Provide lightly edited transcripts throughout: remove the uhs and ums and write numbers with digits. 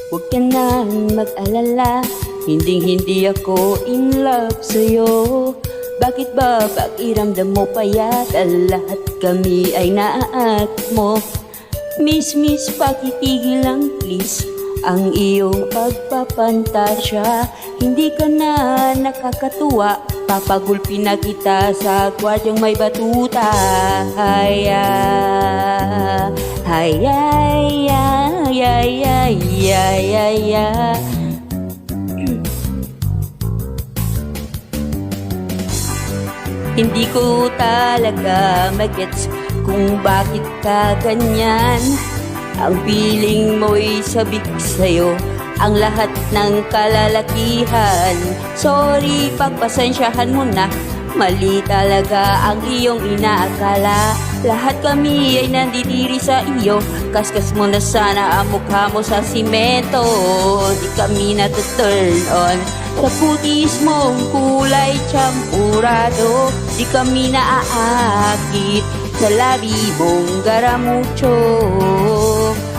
Huwag ka nang mag-alala, hindi ako in love sa'yo. Bakit ba pakiramdam mo payat? Lahat kami ay naaat mo. Miss, pakitigil lang please ang iyong pagpapantasya. Hindi ka na nakakatuwa, papagulpi na kita sa gwardyang may batuta. Haya, haya, haya, haya, haya. Hindi ko talaga magets kung bakit ka ganyan. Ang feeling mo'y sabik sa'yo ang lahat ng kalalakihan. Sorry, pagpasensyahan mo na, mali talaga ang iyong inaakala. Lahat kami ay nandidiri sa iyo, kaskas mo na sana ang mukha mo sa simento. Di kami na-turn on sa putis mong kulay champurado. Di kami naaakit sa labi mong garamucho.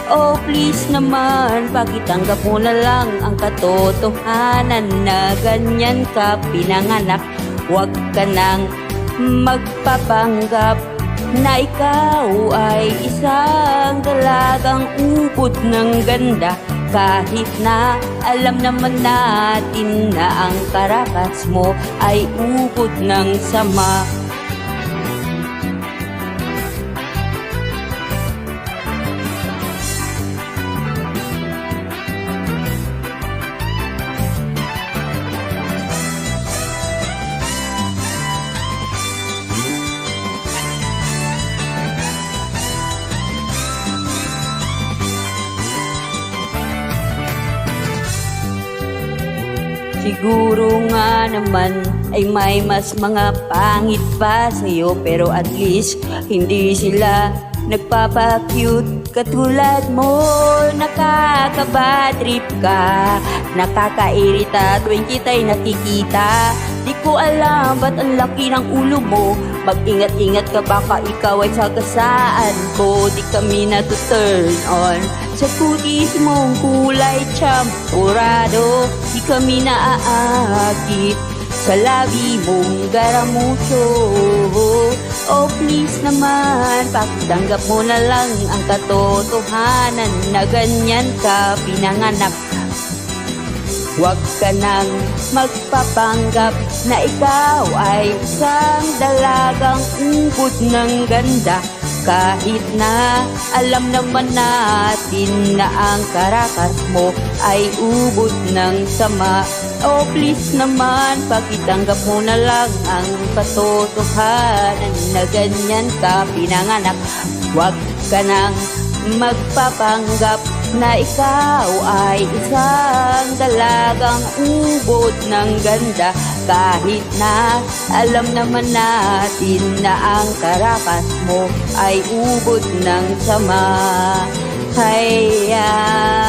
Oh please naman, pakitanggap mo na lang ang katotohanan na ganyan ka pinanganak. Huwag ka nang magpapanggap na ikaw ay isang dalagang ubod ng ganda. Kahit na alam naman natin na ang karakas mo ay ubod ng sama. Siguro nga naman ay may mas mga pangit pa sa'yo, pero at least hindi sila nagpapa-cute katulad mo. Nakaka-badtrip ka, nakakairita tuwing kita'y nakikita. Di ko alam ba't ang laki ng ulo mo. Mag-ingat-ingat ka, baka ikaw ay sagasaan ko. Di kami na-turn on sa kutis mong kulay champurado. Di kami naaakit sa labi mong garamucho. Oh please naman, pakitanggap mo na lang ang katotohanan na ganyan ka pinanganak. Huwag ka nang magpapanggap na ikaw ay isang dalagang ubod ng ganda. Kahit na alam naman natin na ang karakas mo ay ubod ng sama. Oh please naman, pakitanggap mo na lang ang katotohanan na ganyan ka pinanganak. Huwag ka nang magpapanggap na ikaw ay isang dalagang ubod ng ganda. Kahit na alam naman natin na ang karakas mo ay ubod ng sama. Haya.